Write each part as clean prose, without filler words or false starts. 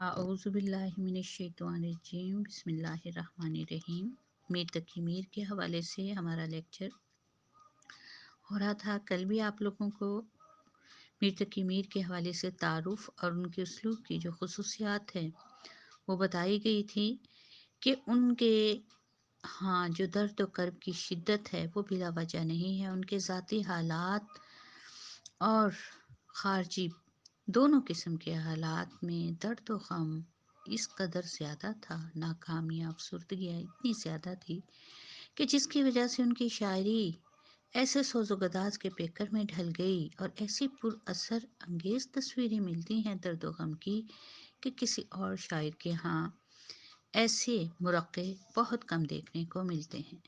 आऊज़ुबिल्लाहिमिनश्शैतानिर्रजीम बिस्मिल्लाहिर्रहमानिर्रहीम। मीर तकी मीर के हवाले से हमारा लेक्चर हो रहा था। कल भी आप लोगों को मीर तकी मीर के हवाले से तारुफ और उनके उसलूब की जो खसूसियात हैं वो बताई गई थी कि उनके जो दर्द व कर्ब की शिद्दत है वो बिला वजह नहीं है। उनके ज़ाती हालात और ख़ारजी दोनों किस्म के हालात में दर्द व गम इस कदर ज़्यादा था, नाकामियाँ अफसरदगियाँ इतनी ज़्यादा थी कि जिसकी वजह से उनकी शायरी ऐसे सोज़ो-गदाज़ के पेकर में ढल गई और ऐसी पुरअसर अंगेज़ तस्वीरें मिलती हैं दर्द व गम की कि किसी और शायर के यहाँ ऐसे मुरक़्क़े बहुत कम देखने को मिलते हैं।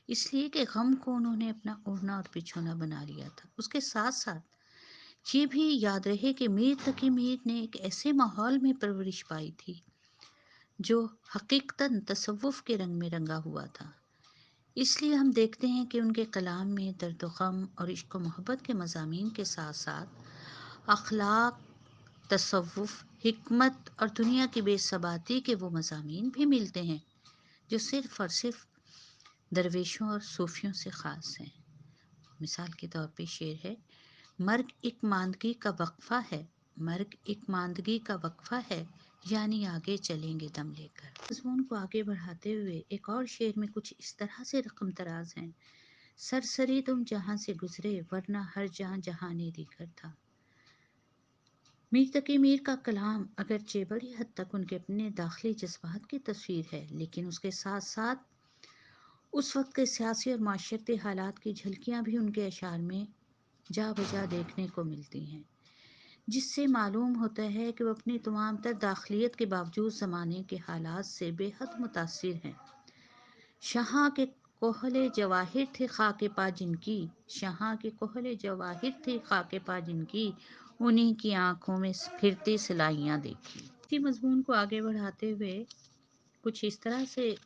इसलिए कि गम को उन्होंने अपना ओढ़ना और बिछोना बना लिया था। उसके साथ साथ ये भी याद रहे कि मीर तकी मीर ने एक ऐसे माहौल में परवरिश पाई थी जो हकीकतन तसव्वुफ़ के रंग में रंगा हुआ था। इसलिए हम देखते हैं कि उनके कलाम में दर्द व गम और इश्क व मोहब्बत के मज़ामीन के साथ साथ अखलाक, तसव्वुफ़, हिकमत और दुनिया की बेसबाती के वो मज़ामीन भी मिलते हैं जो सिर्फ़ और सिर्फ दरवेशों और सूफ़ियों से ख़ास हैं। मिसाल के तौर पे शेर है, मर्ग एक मांदगी का वक्फा है, मर्ग एक मांदगी का वक्फा है, यानी आगे चलेंगे दम लेकर। मज़मून को आगे बढ़ाते हुए एक और शेर में कुछ इस तरह से रकम तराज हैं, सरसरी तुम जहां से गुजरे वरना हर जहां जहाने दीगर था। मीर तकी मीर का कलाम अगरचे बड़ी हद तक उनके अपने दाखिली जज्बात की तस्वीर है, लेकिन उसके साथ साथ उस वक्त के सियासी और माशरती हालात की झलकियाँ भी उनके अशार में जा बजा देखने को मिलती हैं, जिससे मालूम होता है कि वो अपनी तमाम तर दाखिलियत के बावजूद ज़माने के हालात से बेहद मुतासिर हैं। शाह के कोहले जवाहिर थे खाके पा जिनकी, शाह के कोहले जवाहिर थे खाके पा जिनकी, उन्हीं की आंखों में फिरती सिलाइयाँ देखी। इसी मजमून को आगे बढ़ाते हुए कुछ इस तरह से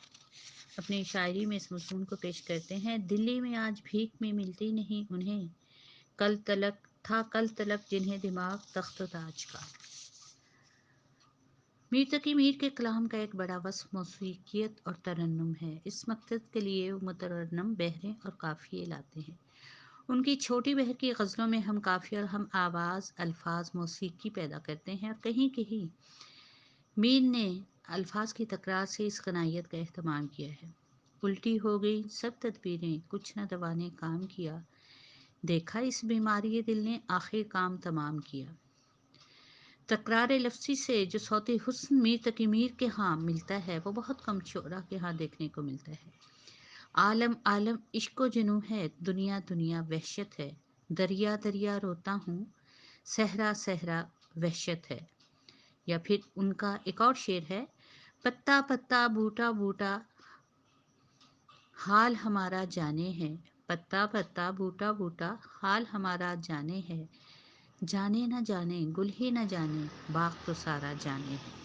अपनी शायरी में इस मजमून को पेश करते हैं, दिल्ली में आज भीख में मिलती नहीं उन्हें, कल तलक जिन्हें दिमाग तख्त ताज का। मीर तकी मीर के कलाम का एक बड़ा वस्फ़ मौसीक़ियत और तरन्नुम है। इस मकसद के लिए वो मुतरन्नम बहरें और काफ़िये लाते हैं। उनकी छोटी बहर की गज़लों में हम काफ़िया और हम आवाज़, अल्फाज, मौसीक़ी पैदा करते हैं और कहीं कहीं मीर ने अल्फाज की तकरार से इस गनायत का एहतमाम किया है। उल्टी हो गई सब तदबीरें, कुछ न दवा ने काम किया, देखा इस बीमारी दिल ने आखिर काम तमाम किया। तकरार लफ्ज़ी से जो सौती हुस्न मीर तकी मीर के यहाँ मिलता है वो बहुत कम शोरा के यहाँ देखने को मिलता है। आलम आलम इश्को जुनूं है, दुनिया दुनिया वहशत है, दरिया दरिया रोता हूँ, सहरा सहरा वहशत है। या फिर उनका एक और शेर है, पत्ता पत्ता बूटा बूटा हाल हमारा जाने है, पत्ता पत्ता बूटा बूटा हाल हमारा जाने है, जाने न जाने गुल ही न जाने बाग तो सारा जाने है।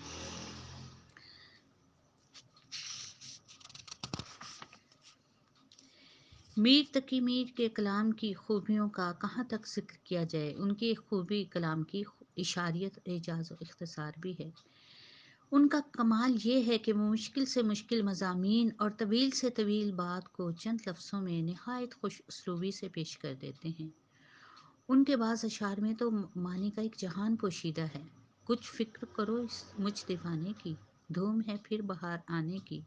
मीर तकी मीर के कलाम की खूबियों का कहाँ तक जिक्र किया जाए। उनकी एक खूबी कलाम की इशारियत, एजाज और इख्तिसार भी है। उनका कमाल ये है कि वो मुश्किल से मुश्किल मज़ामीन और तवील से तवील बात को चंद लफ्ज़ों में नहायत खुश उसलूबी से पेश कर देते हैं। उनके बाज़ अशार में तो मानी का एक जहान पोशीदा है। कुछ फ़िक्र करो इस मुझ दीवाने की, धूम है फिर बहार आने की,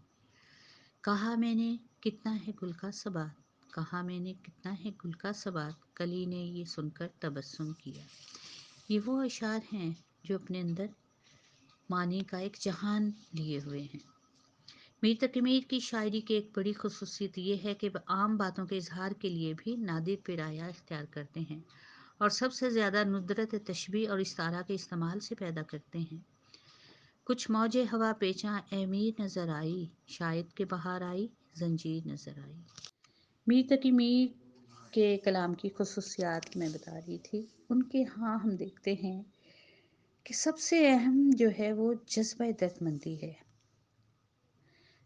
कहा मैंने कितना है गुल का सबात, कहा मैंने कितना है गुल का सबात, कली ने ये सुनकर तबस्सुम किया। ये वो अशार हैं जो अपने अंदर मानी का एक जहान लिए हुए हैं। मीर तकी मीर की शायरी की एक बड़ी खसूसियत ये है कि वह आम बातों के इजहार के लिए भी नादिर पिराया इख्तियार करते हैं और सबसे ज़्यादा नुदरत तशबीह और इस्तारा के इस्तेमाल से पैदा करते हैं। कुछ मौजे हवा पेचा ए मीर नज़र आई, शायद के बहार आई जंजीर नज़र आई। मीर तकी मीर के कलाम की खसूसियात मैं बता रही थी। उनके यहाँ हम देखते हैं कि सबसे अहम जो है वो जज्बा दर्दमंदी है,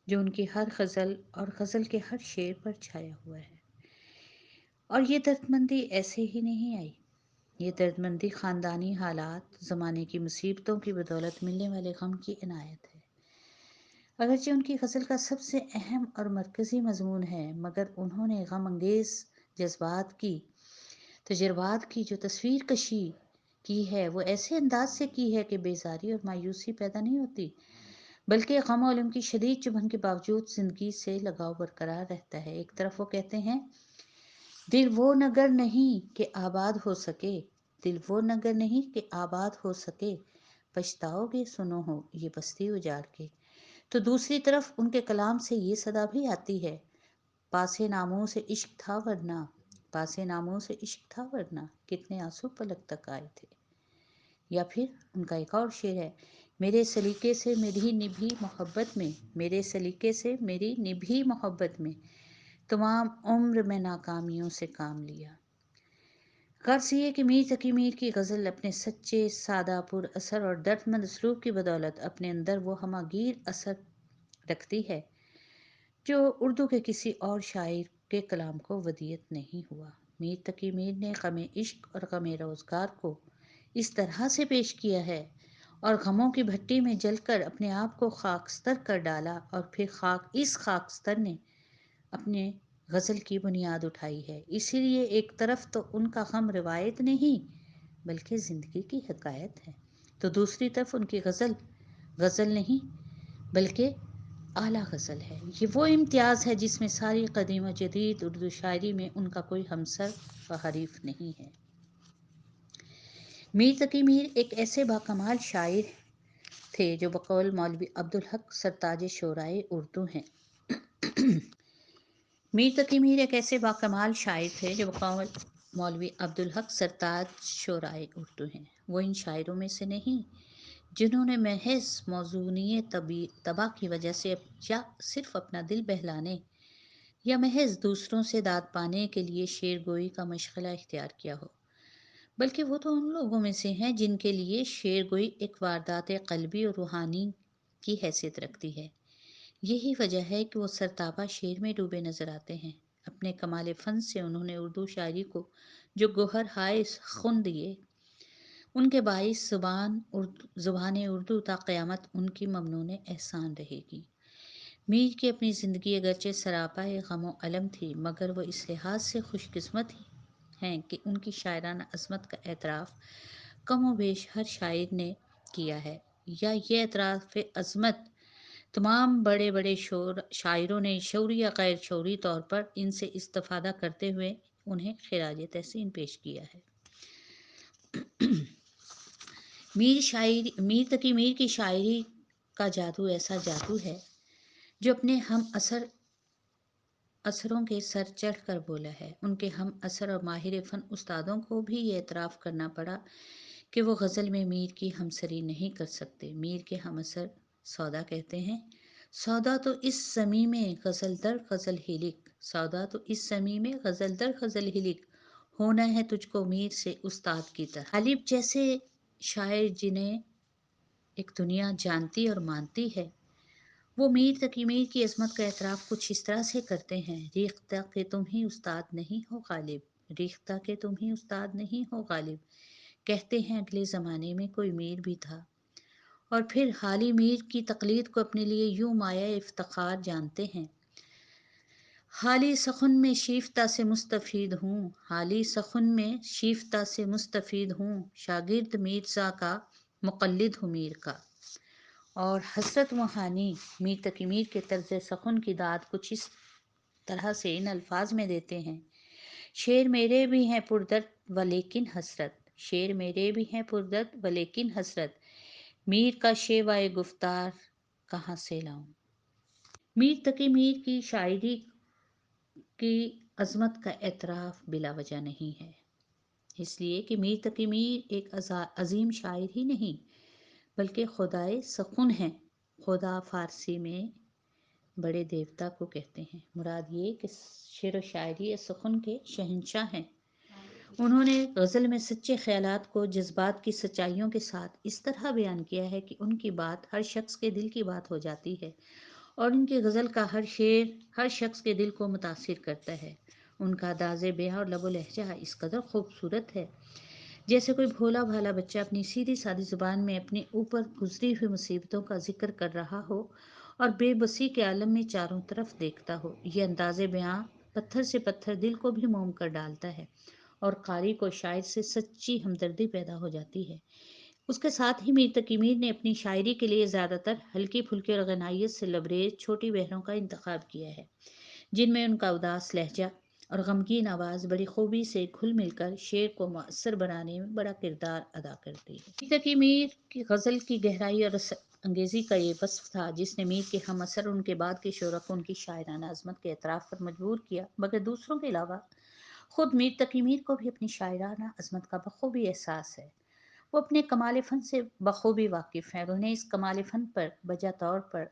जो उनकी हर गज़ल और गज़ल के हर शेर पर छाया हुआ है। और ये दर्दमंदी ऐसे ही नहीं आई, یہ دردمندی خاندانی حالات، زمانے کی مصیبتوں کی بدولت ملنے والے غم کی عنایت ہے۔ اگرچہ ان کی غزل کا سب سے اہم اور مرکزی مضمون ہے، مگر انہوں نے غم انگیز جذبات کی، تجربات کی جو تصویر کشی کی ہے وہ ایسے انداز سے کی ہے کہ بیزاری اور مایوسی پیدا نہیں ہوتی، بلکہ غم و الم کی شدید چبھن کے باوجود زندگی سے لگاؤ برقرار رہتا ہے۔ ایک طرف وہ کہتے ہیں دل وہ نگر نہیں کہ آباد ہو سکے، دل وہ نگر نہیں کہ آباد ہو سکے، پچھتاؤ گے سنو ہو یہ بستی اجاڑ کے۔ تو دوسری طرف ان کے کلام سے یہ صدا بھی آتی ہے، پاسے ناموں سے عشق تھا ورنہ، پاسے ناموں سے عشق تھا ورنہ، کتنے آنسو پلک تک آئے تھے۔ یا پھر ان کا ایک اور شعر ہے، میرے سلیقے سے میری نبھی محبت میں، میرے سلیقے سے میری نبھی محبت میں، تمام عمر میں ناکامیوں سے کام لیا۔ غرض یہ کہ میر تقی میر کی غزل اپنے سچے، سادہ، پر اثر اور درد مند اسلوب کی بدولت اپنے اندر وہ ہماگیر اثر رکھتی ہے جو اردو کے کسی اور شاعر کے کلام کو ودیعت نہیں ہوا۔ میر تقی میر نے غم عشق اور غم روزگار کو اس طرح سے پیش کیا ہے اور غموں کی بھٹی میں جل کر اپنے آپ کو خاکستر کر ڈالا، اور پھر اس خاکستر نے اپنے غزل کی بنیاد اٹھائی ہے۔ اسی لیے ایک طرف تو ان کا غم روایت نہیں بلکہ زندگی کی حکایت ہے، تو دوسری طرف ان کی غزل غزل نہیں بلکہ اعلیٰ غزل ہے۔ یہ وہ امتیاز ہے جس میں ساری قدیم و جدید اردو شاعری میں ان کا کوئی ہمسر و حریف نہیں ہے۔ میر تقی میر ایک ایسے باکمال شاعر تھے جو بقول مولوی عبدالحق سرتاج شعرائے اردو ہیں۔ میر تقی میر ایک ایسے باکمال شاعر تھے جو بقول مولوی عبدالحق سرتاج شعرائے اردو ہیں۔ وہ ان شاعروں میں سے نہیں جنہوں نے محض موزونی طبع کی وجہ سے یا صرف اپنا دل بہلانے یا محض دوسروں سے داد پانے کے لیے شعر گوئی کا مشغلہ اختیار کیا ہو، بلکہ وہ تو ان لوگوں میں سے ہیں جن کے لیے شعر گوئی ایک واردات قلبی اور روحانی کی حیثیت رکھتی ہے۔ یہی وجہ ہے کہ وہ سرتابہ شعر میں ڈوبے نظر آتے ہیں۔ اپنے کمال فن سے انہوں نے اردو شاعری کو جو گوہر ہائے خن دیے، ان کے باعث زبان اردو تا قیامت ان کی ممنون احسان رہے گی۔ میر کی اپنی زندگی اگرچہ سراپا غم و الم تھی، مگر وہ اس لحاظ سے خوش قسمت ہیں کہ ان کی شاعرانہ عظمت کا اعتراف کم و بیش ہر شاعر نے کیا ہے، یا یہ اعتراف عظمت تمام بڑے بڑے شاعروں نے شعوری یا غیر شعوری طور پر ان سے استفادہ کرتے ہوئے انہیں خراج تحسین پیش کیا ہے۔ میر تقی میر کی شاعری کا جادو ایسا جادو ہے جو اپنے ہم اثروں کے سر چڑھ کر بولا ہے۔ ان کے ہم اثر اور ماہر فن استادوں کو بھی یہ اعتراف کرنا پڑا کہ وہ غزل میں میر کی ہمسری نہیں کر سکتے۔ میر کے ہم اثر سودا کہتے ہیں، سودا تو اس زمیں میں غزل در غزل ہی لکھ، سودا تو اس زمیں میں غزل در غزل ہی لکھ، ہونا ہے تجھ کو میر سے استاد کی طرح۔ غالب جیسے شاعر جنہیں ایک دنیا جانتی اور مانتی ہے، وہ میر تقی میر کی عظمت کا اعتراف کچھ اس طرح سے کرتے ہیں، ریختہ کہ تم ہی استاد نہیں ہو غالب، ریختہ کہ تم ہی استاد نہیں ہو غالب، کہتے ہیں اگلے زمانے میں کوئی میر بھی تھا، اور پھر حالی میر کی تقلید کو اپنے لیے یوں مایہ افتخار جانتے ہیں۔ حالی سخن میں شیفتہ سے مستفید ہوں، حالی سخن میں شیفتہ سے مستفید ہوں، شاگرد میرزا کا مقلد ہوں میر کا۔ اور حضرت موہانی میر تقی میر کے طرز سخن کی داد کچھ اس طرح سے ان الفاظ میں دیتے ہیں، شعر میرے بھی ہیں پردرد ولیکن حسرت، شعر میرے بھی ہیں پردرد ولیکن حسرت، میر کا شیوائے گفتار کہاں سے لاؤں۔ میر تقی میر کی شاعری کی عظمت کا اعتراف بلا وجہ نہیں ہے، اس لیے کہ میر تقی میر ایک عظیم شاعر ہی نہیں بلکہ خدائے سخن ہیں۔ خدا فارسی میں بڑے دیوتا کو کہتے ہیں، مراد یہ کہ شعر و شاعری سخن کے شہنشاہ ہیں۔ انہوں نے غزل میں سچے خیالات کو جذبات کی سچائیوں کے ساتھ اس طرح بیان کیا ہے کہ ان کی بات ہر شخص کے دل کی بات ہو جاتی ہے، اور ان کی غزل کا ہر شعر ہر شخص کے دل کو متاثر کرتا ہے۔ ان کا انداز بیاں اور لب و لہجہ اس قدر خوبصورت ہے जैसे कोई भोला भाला बच्चा अपनी सीधी सादी जुबान में अपने ऊपर गुजरी हुई मुसीबतों का जिक्र कर रहा हो और बेबसी के आलम में चारों तरफ देखता हो। ये अंदाज़े बयां पत्थर से पत्थर दिल को भी मोम कर डालता है और कारी को शायर से सच्ची हमदर्दी पैदा हो जाती है। उसके साथ ही मीर तकी मीर ने अपनी शायरी के लिए ज़्यादातर हल्की फुल्की और गनाइत से लबरेज छोटी बहरों का इंतखाब किया है, जिनमें उनका उदास लहजा और गमगीन आवाज़ बड़ी खूबी से घुल मिलकर शेर को मुअस्सर बनाने में बड़ा किरदार अदा करती है। मीर तकी मीर की गज़ल की गहराई और अंगेज़ी का ये वस्फ था जिसने मीर के हम असर उनके बाद के शोरा को उनकी शायराना अजमत के एतराफ़ पर मजबूर किया, मगर दूसरों के अलावा खुद मीर तकी मीर को भी अपनी शायराना अजमत का बखूबी एहसास है। वो अपने कमाल फ़न से बखूबी वाकिफ़ हैं और उन्हें इस कमाल फ़न पर बजा तौर पर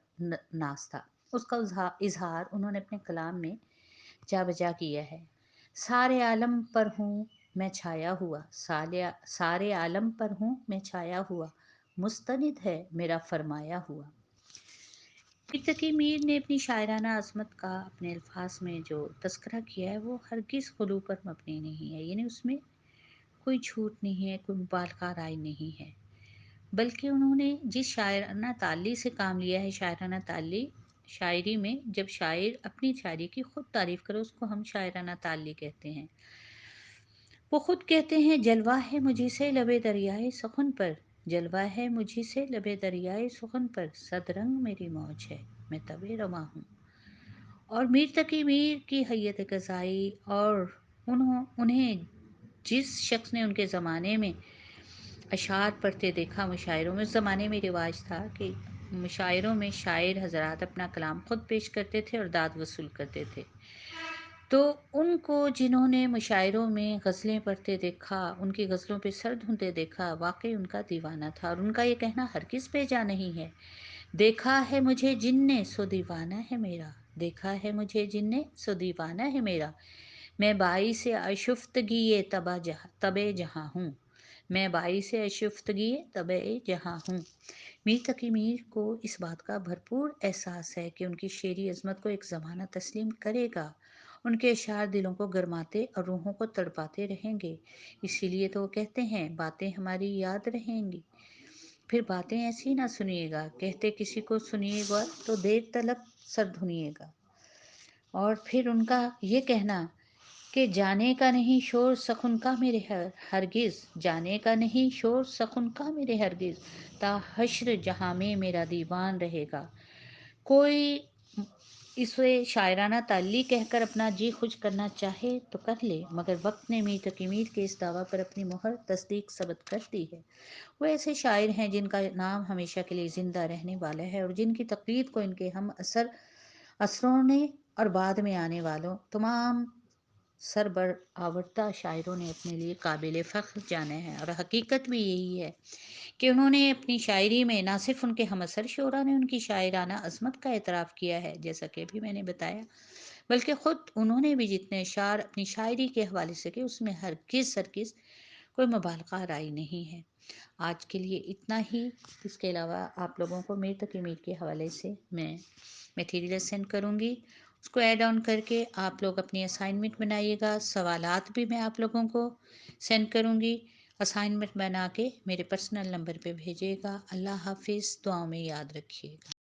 नाज था। उसका इजहार उन्होंने अपने कलाम में जा बजा किया है। सारे आलम पर हूँ मैं छाया हुआ, सारे आलम पर हूँ मैं छाया हुआ, मुस्तनिद है मेरा फरमाया हुआ। मीर तकी मीर ने अपनी शायराना अज़मत का अपने अल्फाज में जो तस्करा किया है वो हरगिज़ ग़ुलू पर मबनी नहीं है, यानी उसमें कोई झूठ नहीं है, कोई मुबालगा राय नहीं है, बल्कि उन्होंने जिस शायराना ताल्ली से काम लिया है, शायराना ताल्ली शायरी में जब शायर अपनी शायरी की खुद तारीफ करे उसको हम शायराना ताल्ली कहते हैं। वो खुद कहते हैं, जलवा है मुझी से लबे दरियाए सुखन पर, जलवा है मुझी से लबे दरियाए सुखन पर, सदरंग मेरी मौज है मैं तबे रवा हूँ। और मीर तकी मीर की हैयत क़ज़ाई और उन्हें जिस शख्स ने उनके ज़माने में अशार पढ़ते देखा, मुशायरों में, उस ज़माने में रिवाज था कि मुशायरों में शायर हज़रात अपना कलाम खुद पेश करते थे और दाद वसूल करते थे। तो उनको जिन्होंने मुशायरों में गज़लें पढ़ते देखा, उनकी गज़लों पे सर धुनते देखा, वाक़ई उनका दीवाना था और उनका ये कहना हरगिज़ बेजा नहीं है। देखा है मुझे जिनने सो दीवाना है मेरा, देखा है मुझे जिनने सो दीवाना है मेरा, मैं बाई से आशुफ्तगी तबे जहाँ हूँ, मैं बाई से आशुफ्तगी तबे जहाँ हूँ। मीर तकी मीर को इस बात का भरपूर एहसास है कि उनकी शेरी अज़मत को एक ज़माना तस्लीम करेगा। उनके अशार दिलों को गरमाते और रूहों को तड़पाते रहेंगे। इसीलिए तो वो कहते हैं, बातें हमारी याद रहेंगी। फिर बातें ऐसी ना सुनिएगा, कहते किसी को सुनिएगा तो देर तलक सर धुनिएगा। और फिर उनका ये कहना कि जाने का नहीं शोर सखुन का मेरे हरगिज़, जाने का नहीं शोर सखुन का मेरे हरगिज़, ता हश्र जहाँ में मेरा दीवान रहेगा। कोई इसे शायराना ताल्ली कहकर अपना जी खुश करना चाहे तो कर ले, मगर वक्त ने मीर तकी मीर के इस दावा पर अपनी मोहर तस्दीक सबत कर दी है। वो ऐसे शायर हैं जिनका नाम हमेशा के लिए ज़िंदा रहने वाला है और जिनकी तक़लीद को इनके हम असरों ने और बाद में आने वालों तमाम सरबर आवरता शायरों ने अपने लिए काबिल फ़ख्र जाना है। और हकीकत भी यही है कि उन्होंने अपनी शायरी में ना सिर्फ उनके हमअसर शोरा ने उनकी शायराना अज़मत का एतराफ़ किया है, जैसा कि अभी मैंने बताया, बल्कि ख़ुद उन्होंने भी जितने अशार अपनी शायरी के हवाले से किए उसमें हरगिज़ कोई मुबालगा राय नहीं है। आज के लिए इतना ही। इसके अलावा आप लोगों को मीर तकी मीर के हवाले से मैं मटीरियल सेंड करूँगी, उसको ऐड ऑन करके आप लोग अपनी असाइनमेंट बनाइएगा। सवालात भी मैं आप लोगों को सेंड करूँगी। असाइनमेंट बना के मेरे पर्सनल नंबर पे भेजिएगा। अल्लाह हाफिज़, दुआओं में याद रखिएगा।